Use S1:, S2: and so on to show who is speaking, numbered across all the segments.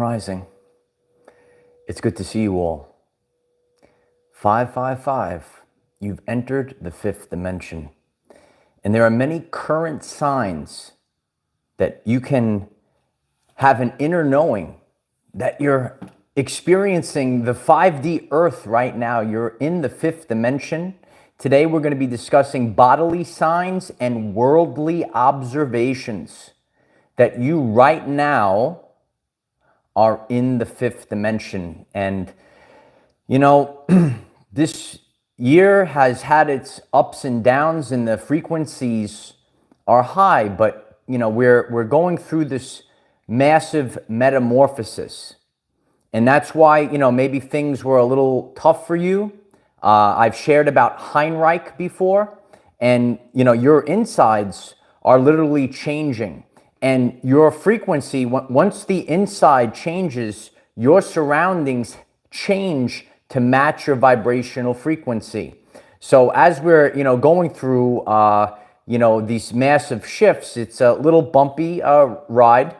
S1: Rising. It's good to see you all. 555, you've entered the fifth dimension. And there are many current signs that you can have an inner knowing that you're experiencing the 5D earth right now. You're in the fifth dimension. Today we're going to be discussing bodily signs and worldly observations that you right now are in the fifth dimension. And you know, this year has had its ups and downs and the frequencies are high, but you know, we're going through this massive metamorphosis. And that's why, you know, maybe things were a little tough for you. I've shared about Heinrich before, and you know, your insides are literally changing. And your frequency, once the inside changes, your surroundings change to match your vibrational frequency. So as we're, you know, going through, you know, these massive shifts, it's a little bumpy ride.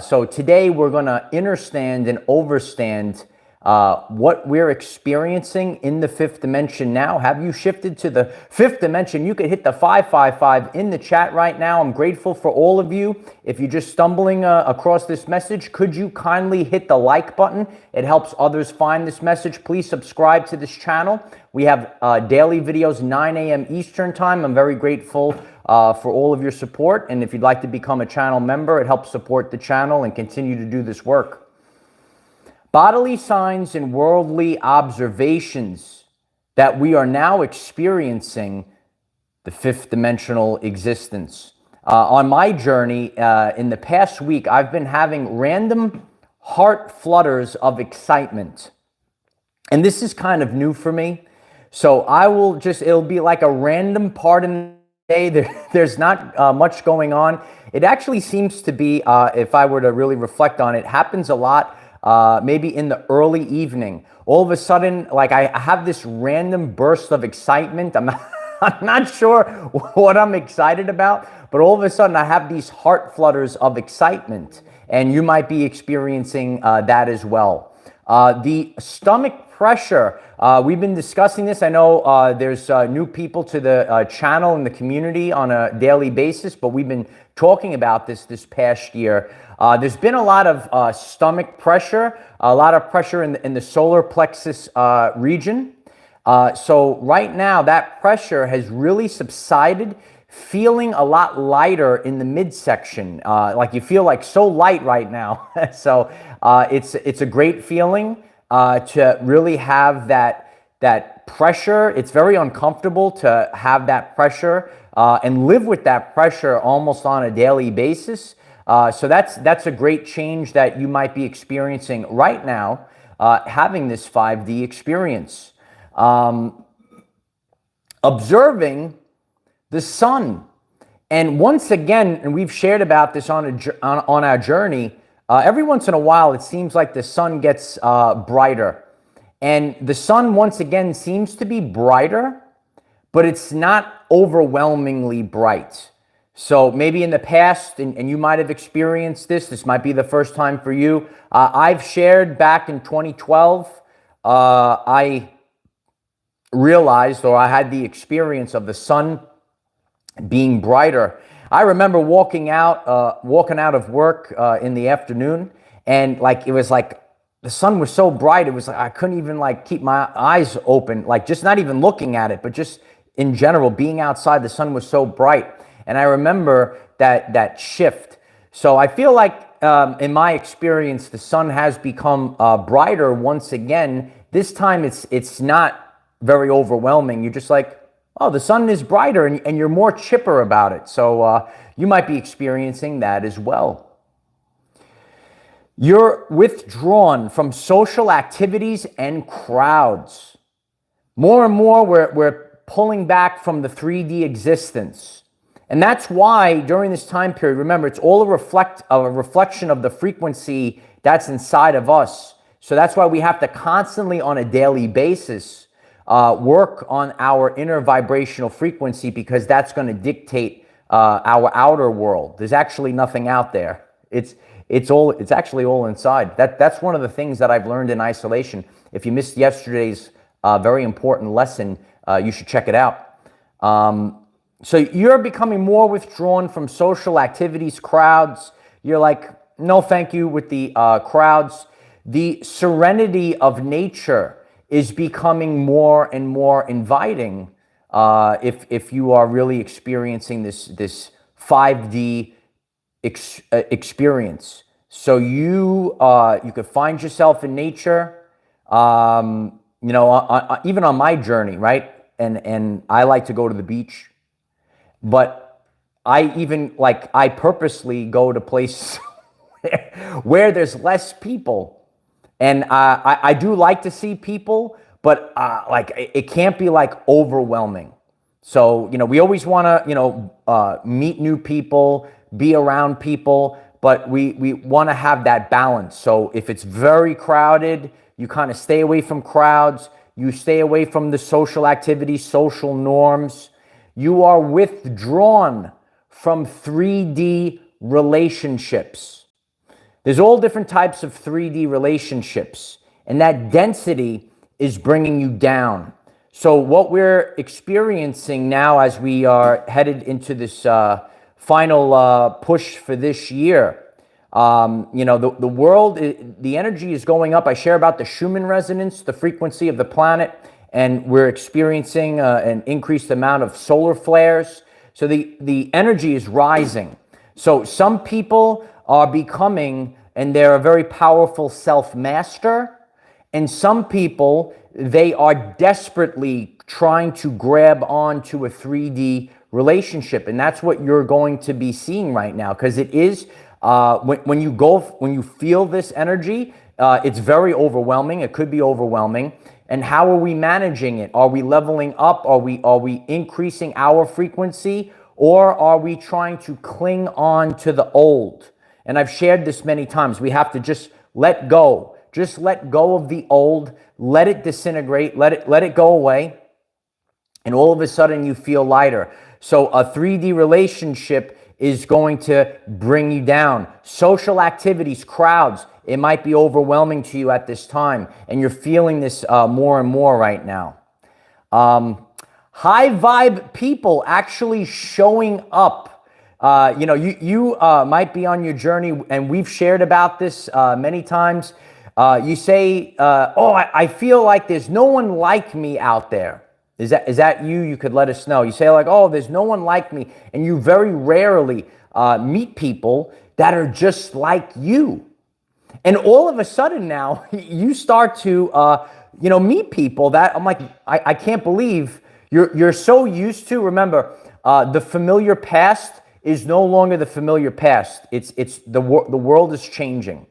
S1: So today we're going to understand and overstand what we're experiencing in the fifth dimension now. Have you shifted to the fifth dimension? You could hit the 555 in the chat right now. I'm grateful for all of you. If you're just stumbling across this message, could you kindly hit the like button? It helps others find this message. Please subscribe to this channel. We have daily videos, 9 a.m. Eastern time. I'm very grateful for all of your support. And if you'd like to become a channel member, it helps support the channel and continue to do this work. Bodily signs and worldly observations that we are now experiencing the fifth dimensional existence. On my journey in the past week, I've been having random heart flutters of excitement. And this is kind of new for me. So I will just, it'll be like a random part in the day. There's not much going on. It actually seems to be, if I were to really reflect on it, happens a lot. Maybe in the early evening, all of a sudden, like I have this random burst of excitement. I'm not sure what I'm excited about, but all of a sudden I have these heart flutters of excitement, and you might be experiencing that as well. The stomach pressure, we've been discussing this. I know there's new people to the channel and the community on a daily basis, but we've been talking about this past year. There's been a lot of stomach pressure, a lot of pressure in the solar plexus region. So right now that pressure has really subsided, feeling a lot lighter in the midsection. Like you feel like so light right now. So it's a great feeling to really have that pressure. It's very uncomfortable to have that pressure and live with that pressure almost on a daily basis. So that's a great change that you might be experiencing right now, having this 5D experience. Observing the sun. And once again, and we've shared about this on our journey, every once in a while it seems like the sun gets brighter. And the sun once again seems to be brighter, but it's not overwhelmingly bright. So maybe in the past, and you might have experienced this might be the first time for you. I've shared back in 2012, I realized, or I had the experience of the sun being brighter. I remember walking out of work in the afternoon, and like it was like the sun was so bright, it was like I couldn't even like keep my eyes open, like just not even looking at it, but just in general being outside, the sun was so bright. And I remember that shift. So I feel like in my experience, the sun has become brighter once again. This time it's not very overwhelming. You're just like, oh, the sun is brighter, and you're more chipper about it. So you might be experiencing that as well. You're withdrawn from social activities and crowds. More and more, we're pulling back from the 3D existence. And that's why during this time period, remember, it's all a reflection of the frequency that's inside of us. So that's why we have to constantly, on a daily basis, work on our inner vibrational frequency, because that's going to dictate our outer world. There's actually nothing out there. It's actually all inside. That's one of the things that I've learned in isolation. If you missed yesterday's very important lesson, you should check it out. So you're becoming more withdrawn from social activities, crowds. You're like, no, thank you with the crowds. The serenity of nature is becoming more and more inviting if you are really experiencing this 5D experience. So you could find yourself in nature. Even on my journey, right? And I like to go to the beach, but I purposely go to places where there's less people. And I do like to see people, but it can't be like overwhelming. So, we always want to, meet new people, be around people, but we want to have that balance. So if it's very crowded, you kind of stay away from crowds. You stay away from the social activities, social norms. You are withdrawn from 3D relationships. There's all different types of 3D relationships, and that density is bringing you down. So what we're experiencing now as we are headed into this final push for this year, the world, the energy is going up. I share about the Schumann resonance, the frequency of the planet, and we're experiencing an increased amount of solar flares. So the energy is rising. So some people are becoming, and they're a very powerful self-master, and some people, they are desperately trying to grab onto a 3D relationship, and that's what you're going to be seeing right now, because it is when you feel this energy, it's very overwhelming. It could be overwhelming. And how are we managing it? Are we leveling up? Are we increasing our frequency, or are we trying to cling on to the old? And I've shared this many times. We have to just let go. Just let go of the old. Let it disintegrate. Let it go away. And all of a sudden you feel lighter. So a 3D relationship is going to bring you down. Social activities, crowds, it might be overwhelming to you at this time, and you're feeling this more and more right now. High vibe people actually showing up. You might be on your journey, and we've shared about this many times. You say, I feel like there's no one like me out there. Is that you? You could let us know. You say like, oh, there's no one like me. And you very rarely meet people that are just like you. And all of a sudden now, you start to, meet people that I'm like, I can't believe you're so used to. Remember, the familiar past is no longer the familiar past. It's the world is changing.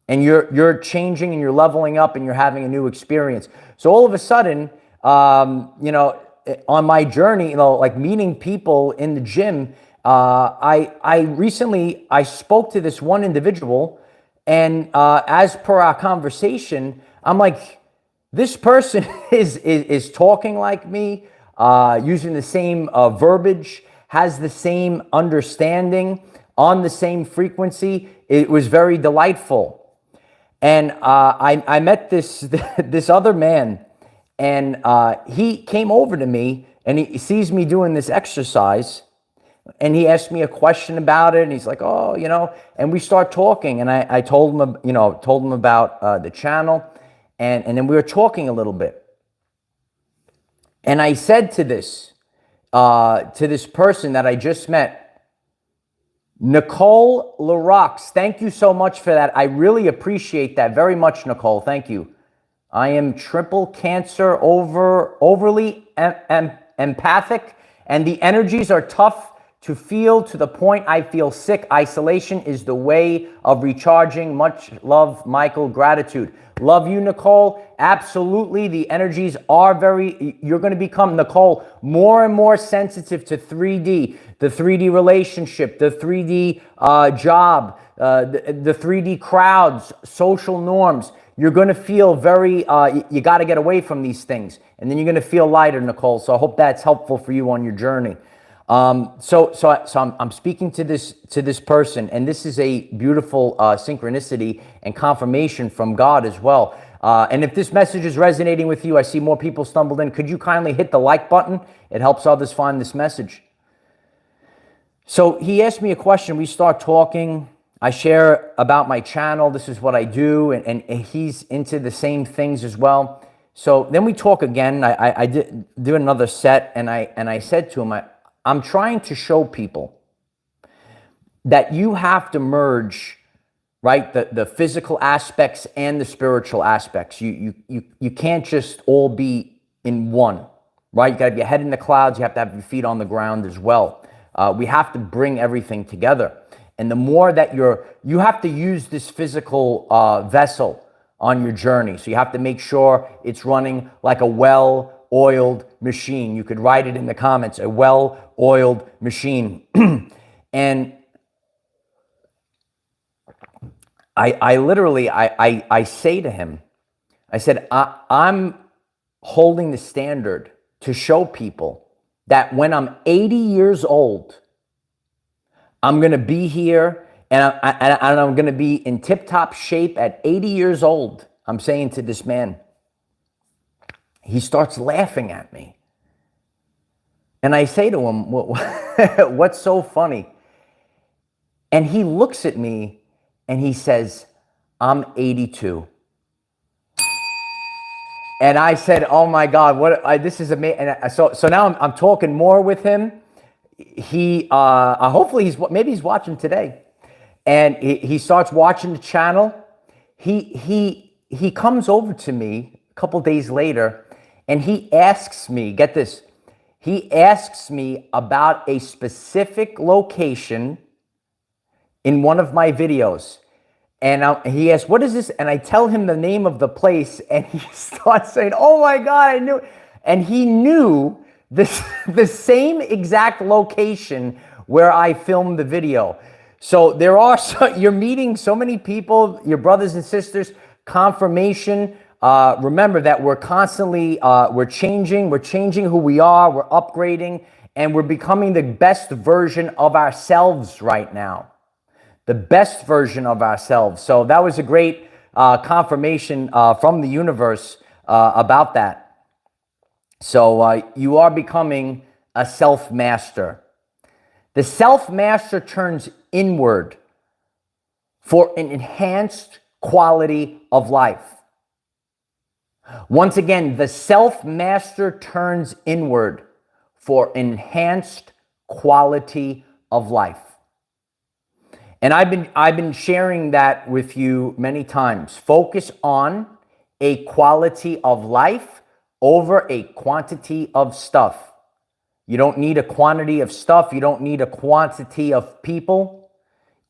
S1: And you're changing, and you're leveling up, and you're having a new experience. So all of a sudden, on my journey, like meeting people in the gym, I recently spoke to this one individual, and as per our conversation, I'm like, this person is talking like me, using the same verbiage, has the same understanding, on the same frequency. It was very delightful. And I met this other man, and he came over to me, and he sees me doing this exercise, and he asked me a question about it, and he's like, oh, and we start talking, and I told him about the channel, and then we were talking a little bit. And I said to this person that I just met, Nicole DellaRocca, thank you so much for that. I really appreciate that very much, Nicole. Thank you. I am triple cancer, overly empathic, and the energies are tough to feel to the point I feel sick. Isolation is the way of recharging. Much love, Michael. Gratitude. Love you, Nicole. Absolutely. The energies are you're going to become, Nicole, more and more sensitive to 3D, the 3D relationship, the 3D job, the 3D crowds, social norms. You're going to feel you got to get away from these things. And then you're going to feel lighter, Nicole. So I hope that's helpful for you on your journey. So I'm speaking to this person, and this is a beautiful synchronicity and confirmation from God as well. And if this message is resonating with you, I see more people stumbled in. Could you kindly hit the like button? It helps others find this message. So he asked me a question. We start talking. I share about my channel. This is what I do, and he's into the same things as well. So then we talk again. I did do another set, and I said to him, I'm trying to show people that you have to merge, right, the physical aspects and the spiritual aspects. You can't just all be in one, right? You got to have your head in the clouds. You have to have your feet on the ground as well. We have to bring everything together. And the more that you have to use this physical vessel on your journey. So you have to make sure it's running like a well-oiled machine. You could write it in the comments, a well-oiled machine. And I literally say to him, I said, I'm holding the standard to show people that when I'm 80 years old, I'm going to be here and I'm going to be in tip-top shape at 80 years old. I'm saying to this man, he starts laughing at me. And I say to him, what's so funny? And he looks at me and he says, I'm 82. And I said, oh my God, this is amazing. And so now I'm talking more with him. He, hopefully maybe he's watching today. And he starts watching the channel. He comes over to me a couple days later and he asks me, get this, he asks me about a specific location in one of my videos. And he asks, what is this? And I tell him the name of the place and he starts saying, oh my God, I knew. And he knew the same exact location where I filmed the video. So you're meeting so many people, your brothers and sisters, confirmation. Remember that we're constantly, we're changing who we are, we're upgrading, and we're becoming the best version of ourselves right now. The best version of ourselves. So that was a great confirmation from the universe about that. So you are becoming a self-master. The self-master turns inward for an enhanced quality of life. Once again, the self-master turns inward for enhanced quality of life. And I've been sharing that with you many times. Focus on a quality of life over a quantity of stuff. You don't need a quantity of stuff. You don't need a quantity of people.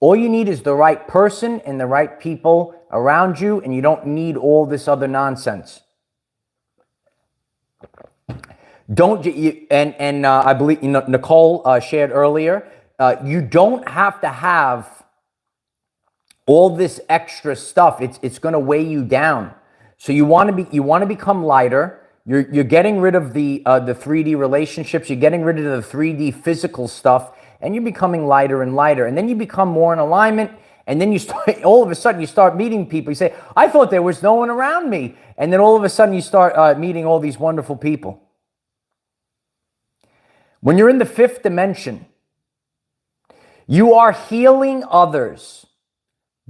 S1: All you need is the right person and the right people around you, and you don't need all this other nonsense. I believe Nicole shared earlier, you don't have to have all this extra stuff. It's going to weigh you down. So you want to become lighter. You're getting rid of the 3D relationships. You're getting rid of the 3D physical stuff, and you're becoming lighter and lighter. And then you become more in alignment. And then all of a sudden you start meeting people. You say, I thought there was no one around me. And then all of a sudden you start meeting all these wonderful people. When you're in the fifth dimension, you are healing others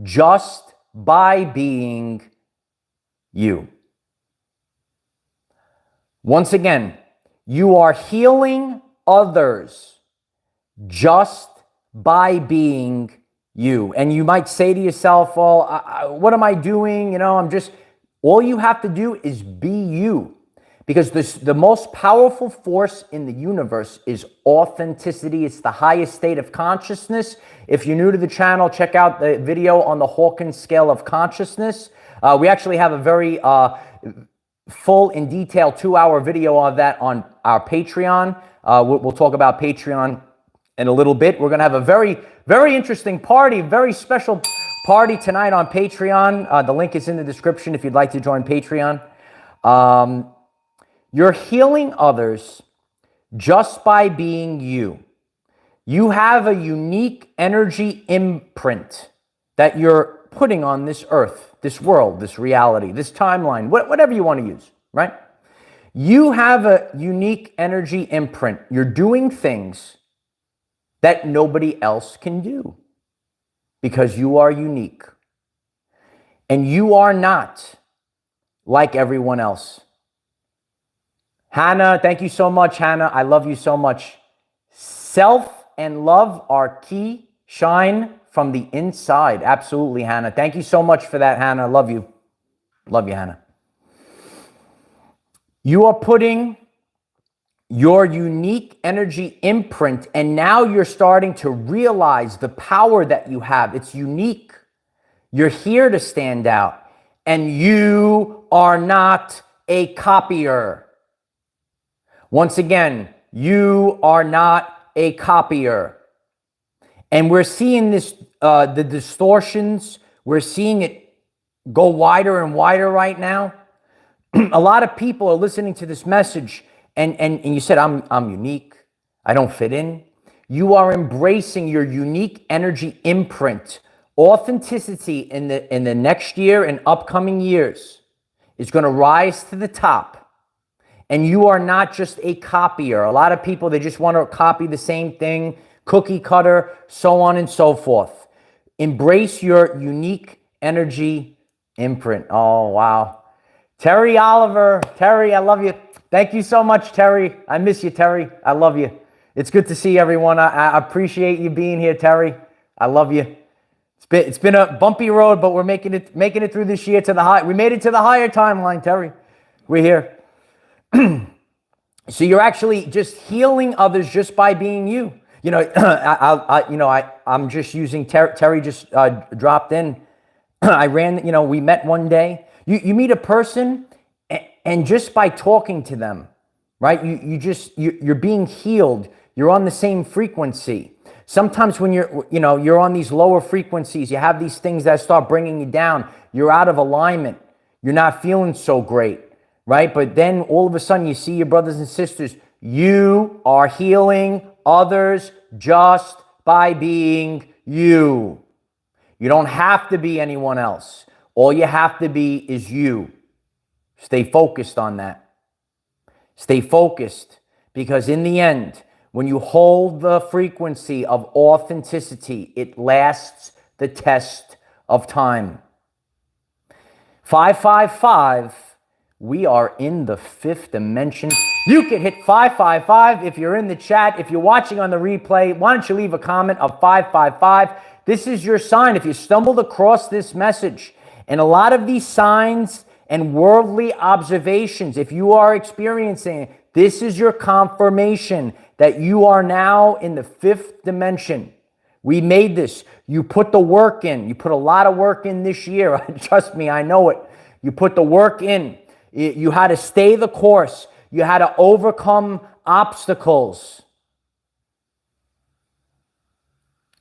S1: just by being you. Once again, you are healing others just by being you. And you might say to yourself, well, what am I doing? All you have to do is be you. Because the most powerful force in the universe is authenticity. It's the highest state of consciousness. If you're new to the channel, check out the video on the Hawkins scale of consciousness. We actually have a very full and detailed 2-hour video of that on our Patreon. We'll talk about Patreon in a little bit. We're going to have a very, very interesting party, very special party tonight on Patreon. The link is in the description if you'd like to join Patreon. You're healing others just by being you. You have a unique energy imprint that you're putting on this earth, this world, this reality, this timeline, whatever you want to use, right? You have a unique energy imprint. You're doing things that nobody else can do because you are unique. And you are not like everyone else. Hannah, thank you so much, Hannah. I love you so much. Self and love are key. Shine from the inside. Absolutely, Hannah. Thank you so much for that, Hannah. Love you. Love you, Hannah. You are putting your unique energy imprint, and now you're starting to realize the power that you have. It's unique. You're here to stand out, and you are not a copier. Once again, you are not a copier. And we're seeing this, the distortions, we're seeing it go wider and wider right now. A lot of people are listening to this message and you said, I'm unique. I don't fit in. You are embracing your unique energy imprint. Authenticity in the next year and upcoming years is going to rise to the top. And you are not just a copier. A lot of people, they just want to copy the same thing, cookie cutter, so on and so forth. Embrace your unique energy imprint. Oh, wow. Terry Oliver. Terry, I love you. Thank you so much, Terry. I miss you, Terry. I love you. It's good to see everyone. I appreciate you being here, Terry. I love you. It's been a bumpy road, but we're making it through this year to the high. We made it to the higher timeline, Terry. We're here. So you're actually just healing others just by being you. You know, I'm just using Terry just dropped in. I ran, we met one day. You meet a person and just by talking to them, right? You're being healed. You're on the same frequency. Sometimes when you're on these lower frequencies, you have these things that start bringing you down. You're out of alignment. You're not feeling so great, right? But then all of a sudden you see your brothers and sisters. You are healing others just by being you. You don't have to be anyone else. All you have to be is you. Stay focused on that. Stay focused, because in the end, when you hold the frequency of authenticity, it lasts the test of time. 555, we are in the fifth dimension. You can hit 555 if you're in the chat. If you're watching on the replay, why don't you leave a comment of 555? This is your sign. If you stumbled across this message, and a lot of these signs and worldly observations, if you are experiencing it, this is your confirmation that you are now in the fifth dimension. We made this. You put the work in. You put a lot of work in this year. Trust me, I know it. You put the work in. You had to stay the course. You had to overcome obstacles.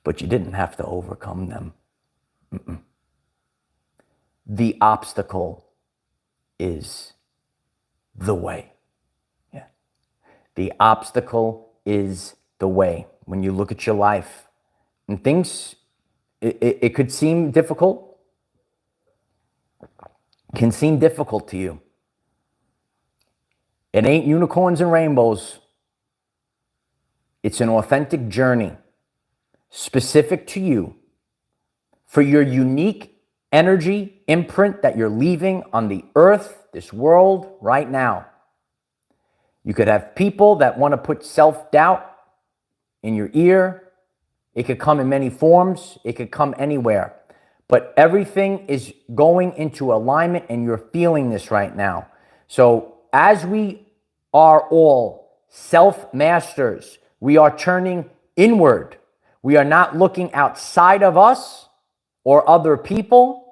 S1: But you didn't have to overcome them. The obstacle is the way. Yeah. The obstacle is the way. When you look at your life and things, it could seem difficult. Can seem difficult to you. It ain't unicorns and rainbows. It's an authentic journey specific to you for your unique energy imprint that you're leaving on the earth, this world right now. You could have people that want to put self-doubt in your ear. It could come in many forms. It could come anywhere. But everything is going into alignment, and you're feeling this right now. So as we are all self-masters, we are turning inward. We are not looking outside of us or other people.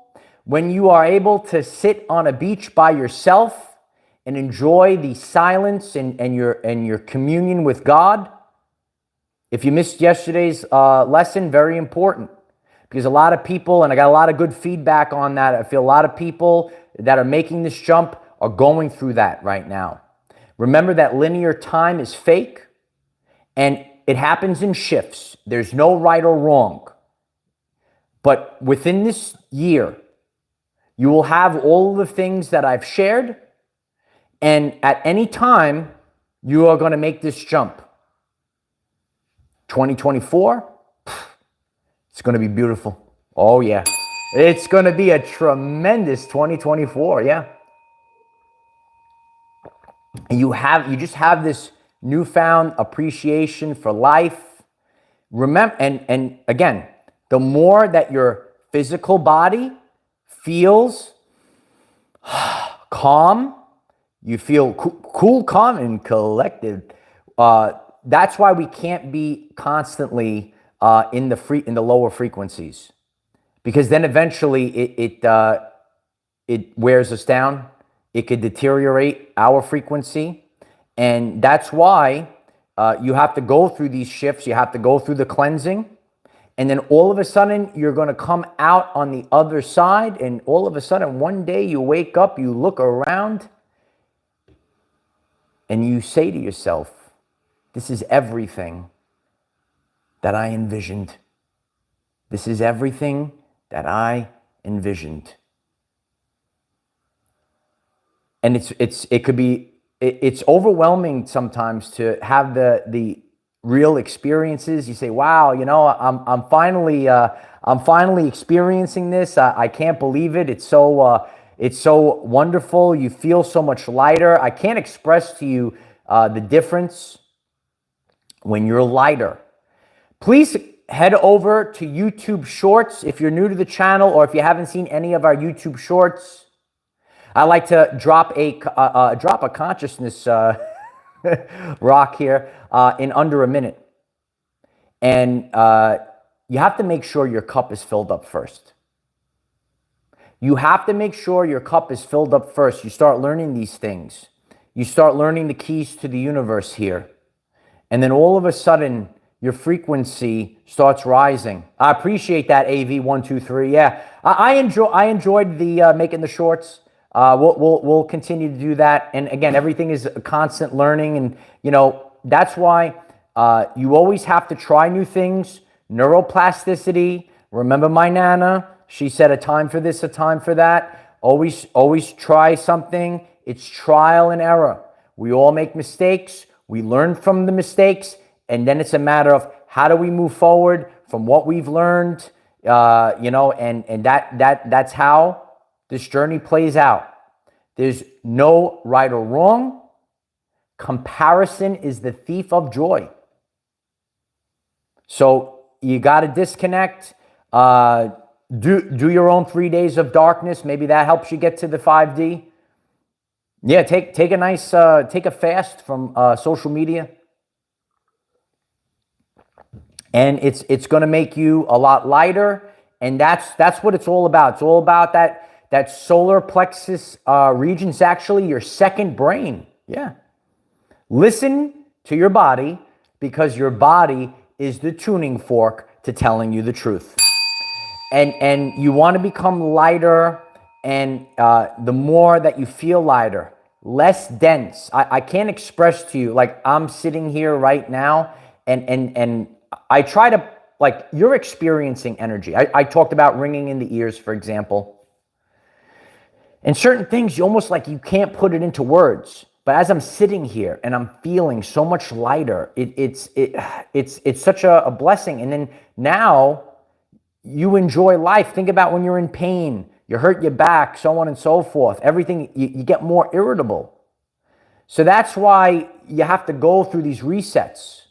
S1: When you are able to sit on a beach by yourself and enjoy the silence and your communion with God. If you missed yesterday's lesson, very important, because a lot of people, and I got a lot of good feedback on that. I feel a lot of people that are making this jump are going through that right now. Remember that linear time is fake, and it happens in shifts. There's no right or wrong. But within this year, you will have all the things that I've shared. And at any time, you are going to make this jump. 2024, it's going to be beautiful. Oh, yeah. It's going to be a tremendous 2024. Yeah. You just have this newfound appreciation for life. Remember, and again, the more that your physical body feels calm, you feel cool, calm, and collected. That's why we can't be constantly in the lower frequencies, because then eventually it wears us down. It could deteriorate our frequency, and that's why you have to go through these shifts. You have to go through the cleansing, and then all of a sudden you're going to come out on the other side, and all of a sudden one day you wake up, you look around, and you say to yourself, this is everything that I envisioned. This is everything that I envisioned. And it's overwhelming sometimes to have the real experiences. You say, wow, I'm finally experiencing this. I can't believe it. It's so wonderful. You feel so much lighter. I can't express to you the difference when you're lighter. Please head over to YouTube Shorts if you're new to the channel, or if you haven't seen any of our YouTube Shorts. I like to drop a consciousness rock here in under a minute. And you have to make sure your cup is filled up first. You have to make sure your cup is filled up first. You start learning these things. You start learning the keys to the universe here. And then all of a sudden, your frequency starts rising. I appreciate that, AV123. Yeah, I enjoyed the making the shorts. We'll continue to do that. And again, everything is a constant learning. And, that's why you always have to try new things. Neuroplasticity. Remember my Nana? She said a time for this, a time for that. Always try something. It's trial and error. We all make mistakes. We learn from the mistakes. And then it's a matter of how do we move forward from what we've learned, and that's how this journey plays out. There's no right or wrong. Comparison is the thief of joy. So you got to disconnect. Do your own 3 days of darkness. Maybe that helps you get to the 5D. Yeah, take a fast from social media. And it's going to make you a lot lighter. And that's what it's all about. It's all about that solar plexus region. It's actually your second brain. Yeah. Listen to your body, because your body is the tuning fork to telling you the truth. And you want to become lighter, and the more that you feel lighter, less dense. I can't express to you, like I'm sitting here right now, and I try to, like, you're experiencing energy. I talked about ringing in the ears, for example. And certain things, you almost like you can't put it into words. But as I'm sitting here and I'm feeling so much lighter, it's such a blessing. And then now you enjoy life. Think about when you're in pain, you hurt your back, so on and so forth. Everything, you get more irritable. So that's why you have to go through these resets.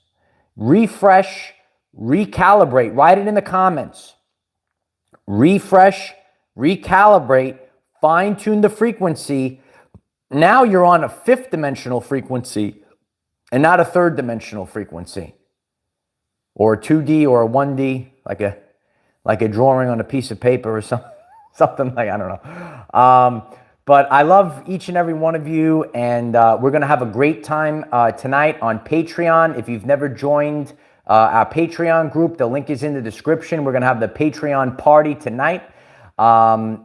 S1: Refresh, recalibrate. Write it in the comments. Refresh, recalibrate, fine-tune the frequency. Now you're on a 5th dimensional frequency and not a 3rd dimensional frequency, or a 2D or a 1D, like a drawing on a piece of paper or something like, I don't know. But I love each and every one of you, and we're going to have a great time tonight on Patreon. If you've never joined our Patreon group, the link is in the description. We're going to have the Patreon party tonight.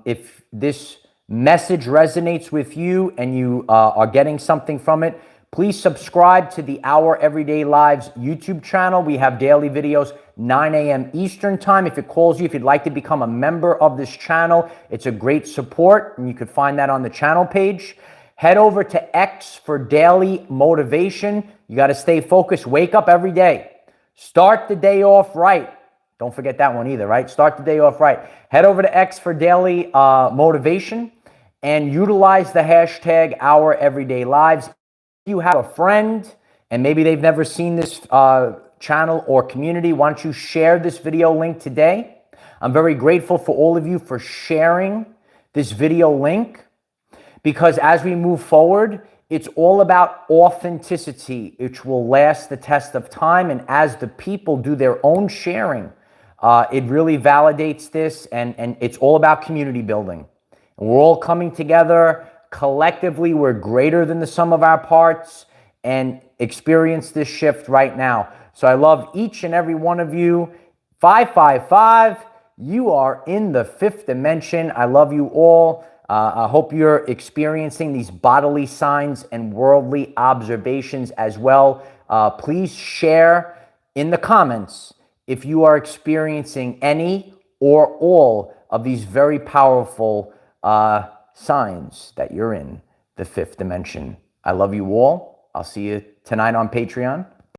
S1: If this message resonates with you and you are getting something from it, Please subscribe to the Our Everyday Lives YouTube channel. We have daily videos, 9 a.m. Eastern time. If it calls you, if you'd like to become a member of this channel, it's a great support, and you could find that on the channel page. Head over to X for daily motivation. You got to stay focused. Wake up every day. Start the day off right. Don't forget that one either, right? Start the day off right. Head over to X for daily motivation and utilize the hashtag Our Everyday Lives. You have a friend and maybe they've never seen this channel or community, why don't you share this video link today? I'm very grateful for all of you for sharing this video link, because as we move forward, it's all about authenticity, which will last the test of time. And as the people do their own sharing, it really validates this, and it's all about community building. And we're all coming together. Collectively, we're greater than the sum of our parts, and experience this shift right now. So I love each and every one of you. 555, you are in the fifth dimension. I love you all. I hope you're experiencing these bodily signs and worldly observations as well. Please share in the comments if you are experiencing any or all of these very powerful signs that you're in the fifth dimension. I love you all. I'll see you tonight on Patreon.